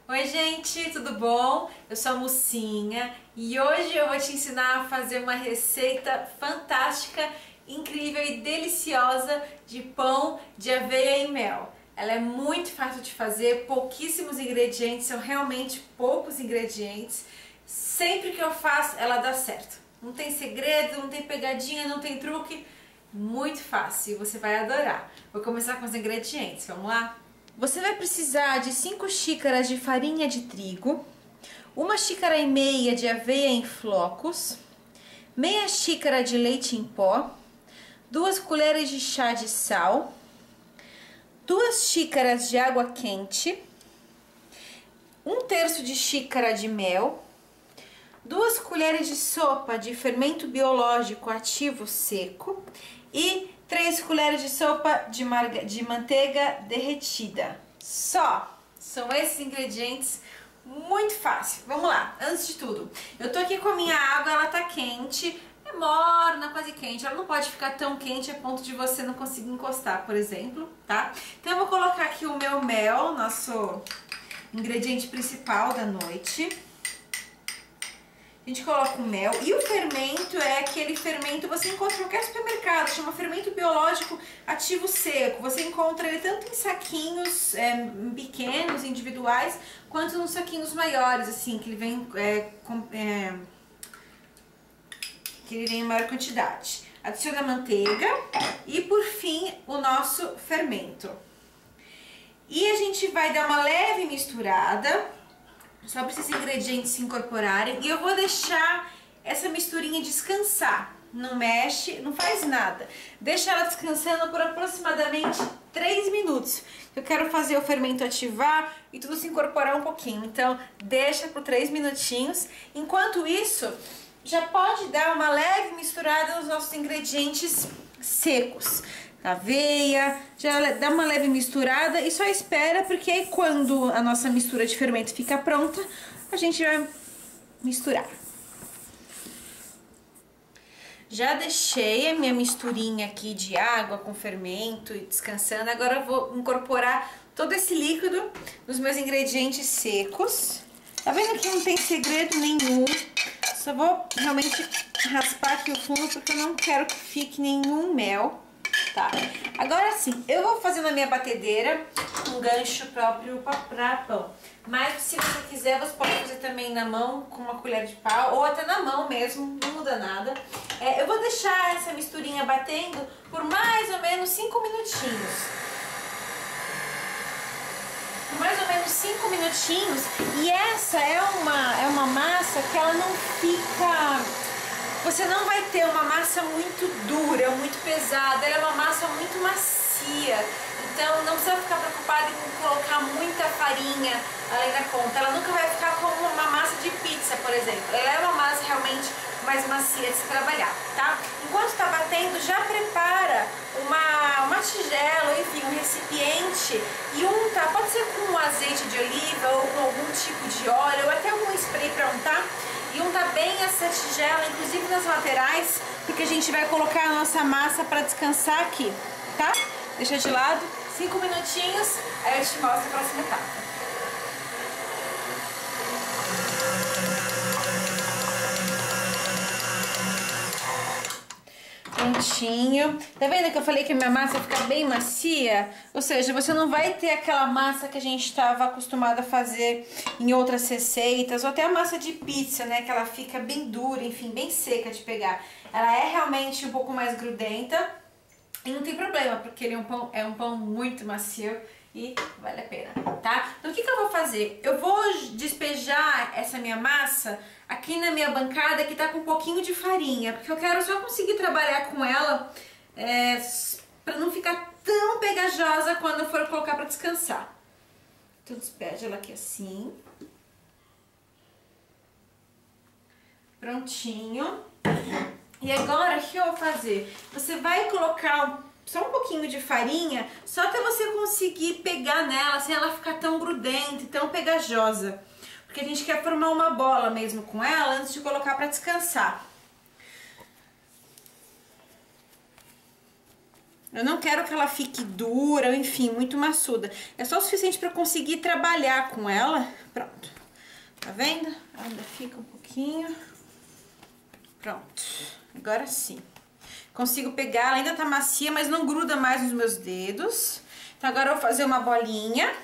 Oi gente, tudo bom? Eu sou a Mucinha e hoje eu vou te ensinar a fazer uma receita fantástica, incrível e deliciosa de pão de aveia e mel. Ela é muito fácil de fazer, pouquíssimos ingredientes, são realmente poucos ingredientes. Sempre que eu faço, ela dá certo. Não tem segredo, não tem pegadinha, não tem truque. Muito fácil, você vai adorar. Vou começar com os ingredientes, vamos lá? Você vai precisar de 5 xícaras de farinha de trigo, 1,5 xícaras de aveia em flocos, meia xícara de leite em pó, 2 colheres de chá de sal, 2 xícaras de água quente, 1/3 de xícara de mel, 2 colheres de sopa de fermento biológico ativo seco e 3 colheres de sopa de manteiga derretida. Só! São esses ingredientes, muito fácil. Vamos lá, antes de tudo, eu tô aqui com a minha água, ela tá quente, é morna, quase quente. Ela não pode ficar tão quente a ponto de você não conseguir encostar, por exemplo, tá? Então eu vou colocar aqui o meu mel, nosso ingrediente principal da noite. A gente coloca o mel e o fermento é aquele fermento, você encontra em qualquer supermercado, chama fermento biológico ativo seco. Você encontra ele tanto em saquinhos pequenos, individuais, quanto nos saquinhos maiores, assim, que ele vem, em maior quantidade. Adiciona a manteiga e, por fim, o nosso fermento. E a gente vai dar uma leve misturada, só para esses ingredientes se incorporarem. E eu vou deixar essa misturinha descansar. Não mexe, não faz nada. Deixa ela descansando por aproximadamente 3 minutos. Eu quero fazer o fermento ativar e tudo se incorporar um pouquinho. Então, deixa por 3 minutinhos. Enquanto isso, já pode dar uma leve misturada nos nossos ingredientes secos. Aveia, já dá uma leve misturada e só espera, porque aí quando a nossa mistura de fermento fica pronta, a gente vai misturar. Já deixei a minha misturinha aqui de água com fermento e descansando. Agora eu vou incorporar todo esse líquido nos meus ingredientes secos. Tá vendo que não tem segredo nenhum? Só vou realmente raspar aqui o fundo porque eu não quero que fique nenhum mel. Tá, agora sim, eu vou fazer na minha batedeira um gancho próprio para pão. Mas se você quiser, você pode fazer também na mão com uma colher de pau ou até na mão mesmo, não muda nada. Eu vou deixar essa misturinha batendo por mais ou menos 5 minutinhos. Por mais ou menos 5 minutinhos. E essa é uma massa que ela não fica... Você não vai ter uma massa muito dura, muito pesada, ela é uma massa muito macia. Então não precisa ficar preocupado em colocar muita farinha além da conta. Ela nunca vai ficar como uma massa de pizza, por exemplo. Ela é uma massa realmente mais macia de se trabalhar, tá? Enquanto está batendo, já prepara uma tigela, enfim, um recipiente e unta, pode ser com azeite de oliva ou com algum tipo de óleo ou até algum spray para untar. E untar bem essa tigela, inclusive nas laterais, porque a gente vai colocar a nossa massa para descansar aqui, tá? Deixa de lado, 5 minutinhos, aí eu te mostro a próxima etapa. Prontinho. Tá vendo que eu falei que a minha massa fica bem macia? Ou seja, você não vai ter aquela massa que a gente estava acostumado a fazer em outras receitas, ou até a massa de pizza, né? Que ela fica bem dura, enfim, bem seca de pegar. Ela é realmente um pouco mais grudenta e não tem problema, porque ele é um pão muito macio e vale a pena, tá? Então o que eu vou fazer? Eu vou despejar essa minha massa aqui na minha bancada que tá com um pouquinho de farinha, porque eu quero só conseguir trabalhar com ela pra não ficar tão pegajosa quando eu for colocar pra descansar. Então despejo ela aqui assim. Prontinho. E agora, o que eu vou fazer? Você vai colocar só um pouquinho de farinha, só até você conseguir pegar nela, sem ela ficar tão grudenta e tão pegajosa. Porque a gente quer formar uma bola mesmo com ela antes de colocar para descansar. Eu não quero que ela fique dura, enfim, muito maçuda. É só o suficiente para conseguir trabalhar com ela. Pronto. Tá vendo? Ainda fica um pouquinho. Pronto. Agora sim. Consigo pegar, ela ainda tá macia, mas não gruda mais nos meus dedos. Então agora eu vou fazer uma bolinha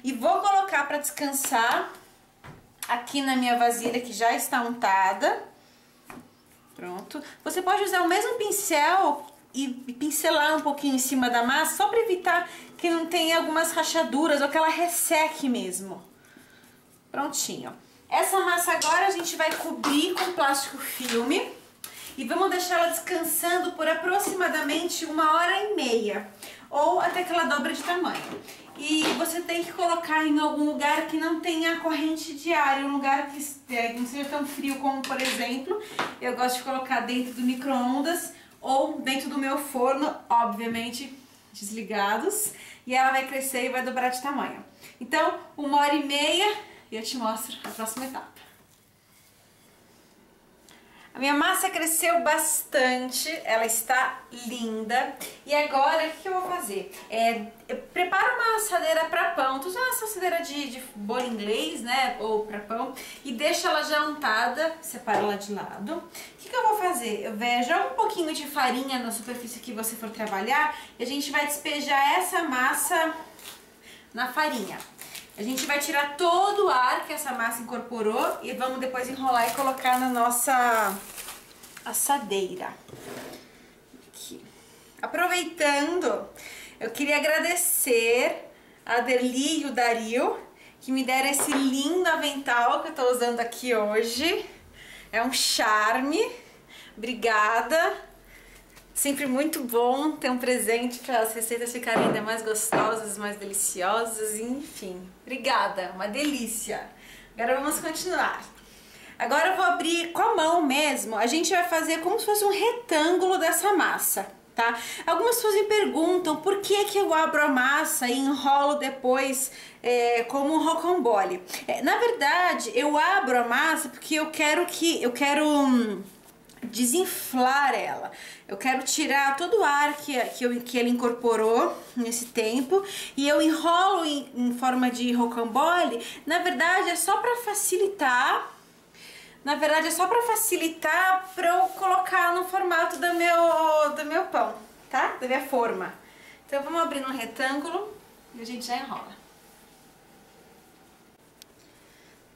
e vou colocar para descansar aqui na minha vasilha que já está untada. Pronto. Você pode usar o mesmo pincel e pincelar um pouquinho em cima da massa, só para evitar que não tenha algumas rachaduras ou que ela resseque mesmo. Prontinho. Essa massa agora a gente vai cobrir com plástico filme e vamos deixar ela descansando por aproximadamente 1h30 ou até que ela dobre de tamanho. E você tem que colocar em algum lugar que não tenha corrente de ar, um lugar que não seja tão frio como, por exemplo, eu gosto de colocar dentro do micro-ondas ou dentro do meu forno, obviamente desligados, e ela vai crescer e vai dobrar de tamanho. Então, 1h30 e eu te mostro a próxima etapa. A minha massa cresceu bastante, ela está linda. E agora, o que eu vou fazer? Eu preparo uma assadeira para pão. Tu usa uma assadeira de bolo inglês, né? Ou para pão. E deixo ela já untada, separo ela de lado. O que eu vou fazer? Eu jogo um pouquinho de farinha na superfície que você for trabalhar. E a gente vai despejar essa massa na farinha. A gente vai tirar todo o ar que essa massa incorporou e vamos depois enrolar e colocar na nossa assadeira. Aqui. Aproveitando, eu queria agradecer a Aderli e o Dario que me deram esse lindo avental que eu tô usando aqui hoje. É um charme. Obrigada. Sempre muito bom ter um presente para as receitas ficarem ainda mais gostosas, mais deliciosas, enfim. Obrigada, uma delícia. Agora vamos continuar. Agora eu vou abrir com a mão mesmo, a gente vai fazer como se fosse um retângulo dessa massa, tá? Algumas pessoas me perguntam por que eu abro a massa e enrolo depois como um rocambole. Na verdade, eu abro a massa porque eu quero desinflar ela. Eu quero tirar todo o ar que ele incorporou nesse tempo e eu enrolo em forma de rocambole. Na verdade é só para facilitar. Para eu colocar no formato do meu pão, tá? Da minha forma. Então vamos abrir um retângulo e a gente já enrola.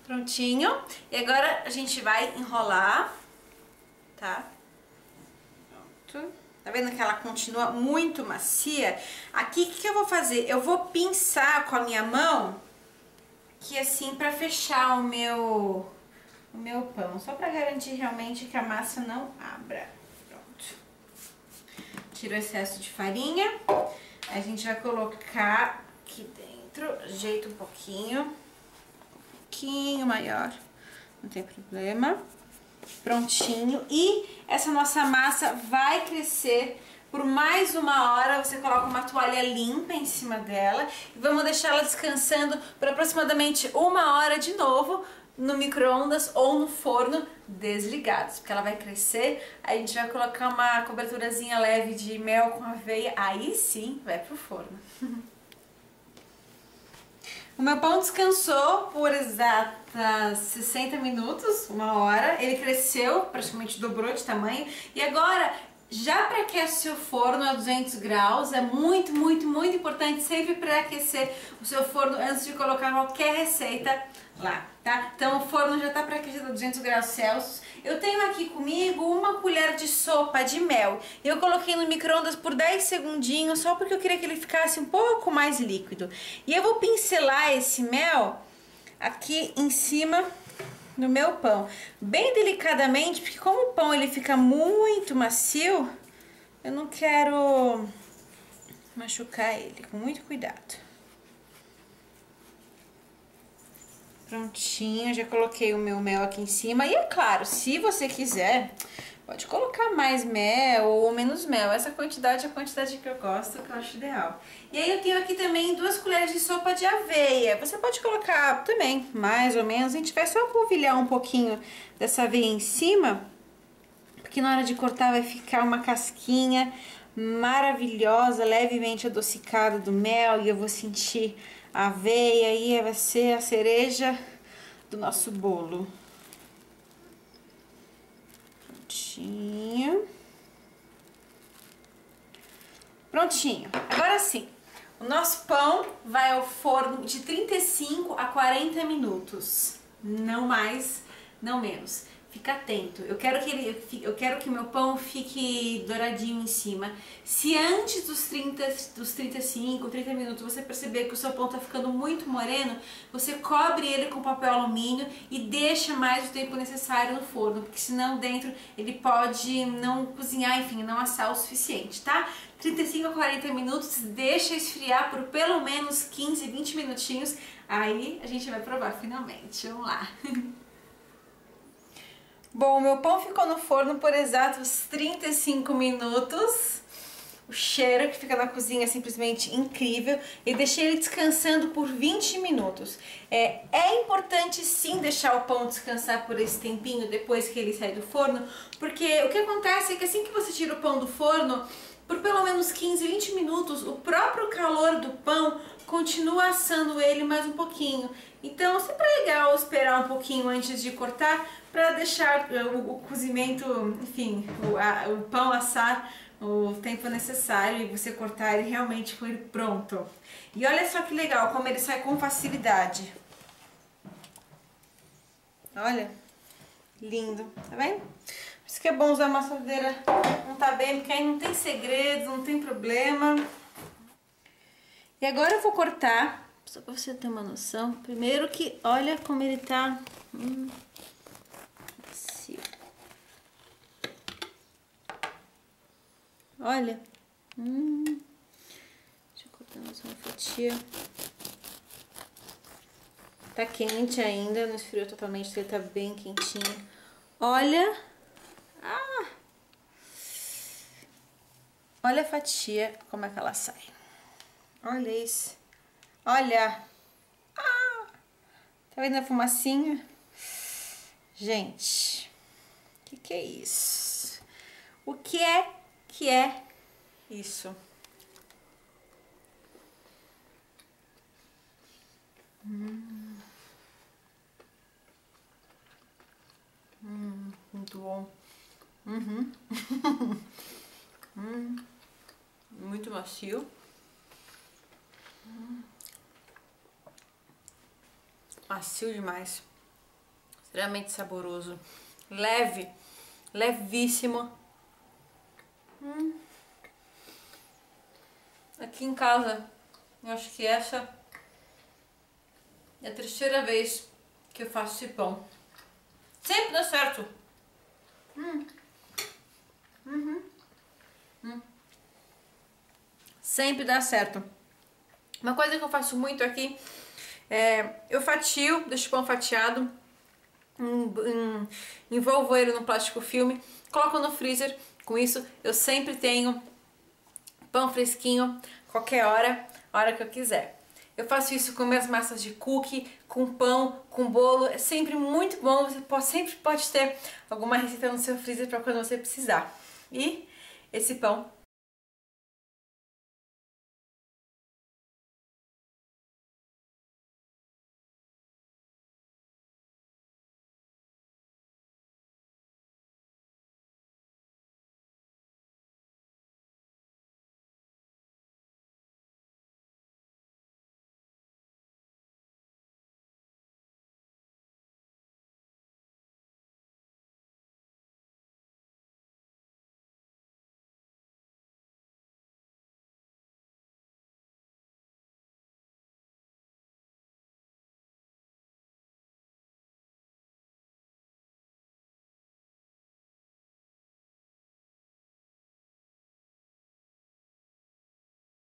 Prontinho. E agora a gente vai enrolar. Tá? Pronto. Tá vendo que ela continua muito macia? Aqui, o que eu vou fazer? Eu vou pinçar com a minha mão, aqui assim, pra fechar o meu pão. Só pra garantir realmente que a massa não abra. Pronto. Tiro o excesso de farinha. A gente vai colocar aqui dentro, ajeita um pouquinho maior, não tem problema. Prontinho. E essa nossa massa vai crescer por mais 1h. Você coloca uma toalha limpa em cima dela e vamos deixar ela descansando por aproximadamente 1h de novo no micro-ondas ou no forno desligados, porque ela vai crescer. Aí a gente vai colocar uma coberturazinha leve de mel com aveia, aí sim vai pro forno. O meu pão descansou por exatos 60 minutos, 1h. Ele cresceu, praticamente dobrou de tamanho. E agora, já pré-aquece o seu forno a 200 graus. É muito, muito, muito importante sempre pré-aquecer o seu forno antes de colocar qualquer receita lá, tá? Então o forno já tá pré-aquecido a 200 graus Celsius. Eu tenho aqui comigo uma colher de sopa de mel. Eu coloquei no micro-ondas por 10 segundinhos, só porque eu queria que ele ficasse um pouco mais líquido. E eu vou pincelar esse mel aqui em cima do meu pão, bem delicadamente, porque como o pão ele fica muito macio, eu não quero machucar ele, com muito cuidado. Prontinho, já coloquei o meu mel aqui em cima. E é claro, se você quiser, Pode colocar mais mel ou menos mel. Essa quantidade é a quantidade que eu gosto, que eu acho ideal. E aí eu tenho aqui também 2 colheres de sopa de aveia. Você pode colocar também, mais ou menos. A gente vai só polvilhar um pouquinho dessa aveia em cima, porque na hora de cortar vai ficar uma casquinha maravilhosa, levemente adocicada do mel. E eu vou sentir a aveia e vai ser a cereja do nosso bolo. Prontinho. Prontinho. Agora sim, o nosso pão vai ao forno de 35 a 40 minutos. Não mais, não menos. Fica atento. Eu quero que meu pão fique douradinho em cima. Se antes dos 35, 30 minutos você perceber que o seu pão tá ficando muito moreno, você cobre ele com papel alumínio e deixa mais o tempo necessário no forno, porque senão dentro ele pode não cozinhar, enfim, não assar o suficiente, tá? 35 a 40 minutos, deixa esfriar por pelo menos 15, 20 minutinhos, aí a gente vai provar finalmente. Vamos lá! Bom, meu pão ficou no forno por exatos 35 minutos. O cheiro que fica na cozinha é simplesmente incrível. E deixei ele descansando por 20 minutos. É importante sim deixar o pão descansar por esse tempinho depois que ele sai do forno, porque o que acontece é que assim que você tira o pão do forno, por pelo menos 15, 20 minutos, o próprio calor do pão continua assando ele mais um pouquinho. Então sempre é legal esperar um pouquinho antes de cortar para deixar o cozimento, enfim, o pão assar o tempo necessário e você cortar ele realmente com ele pronto. E olha só que legal como ele sai com facilidade. Olha, lindo, tá vendo? Por isso que é bom usar uma assadeira, não tá bem, porque aí não tem segredo, não tem problema. E agora eu vou cortar, só pra você ter uma noção. Primeiro que, olha como ele tá macio. Olha. Deixa eu cortar mais uma fatia. Tá quente ainda, não esfriou totalmente, ele tá bem quentinho. Olha. Olha a fatia, como é que ela sai. Olha isso. Olha. Tá vendo a fumacinha? Gente, o que é isso? O que é isso? Muito bom. Muito macio. Macio demais. Extremamente saboroso. Leve. Levíssimo. Aqui em casa, eu acho que essa é a 3ª vez que eu faço esse pão. Sempre dá certo. Sempre dá certo. Uma coisa que eu faço muito aqui eu fatio, deixo o pão fatiado, envolvo ele no plástico filme, coloco no freezer. Com isso eu sempre tenho pão fresquinho, qualquer hora, a hora que eu quiser. Eu faço isso com minhas massas de cookie, com pão, com bolo, é sempre muito bom. Você sempre pode ter alguma receita no seu freezer para quando você precisar. E esse pão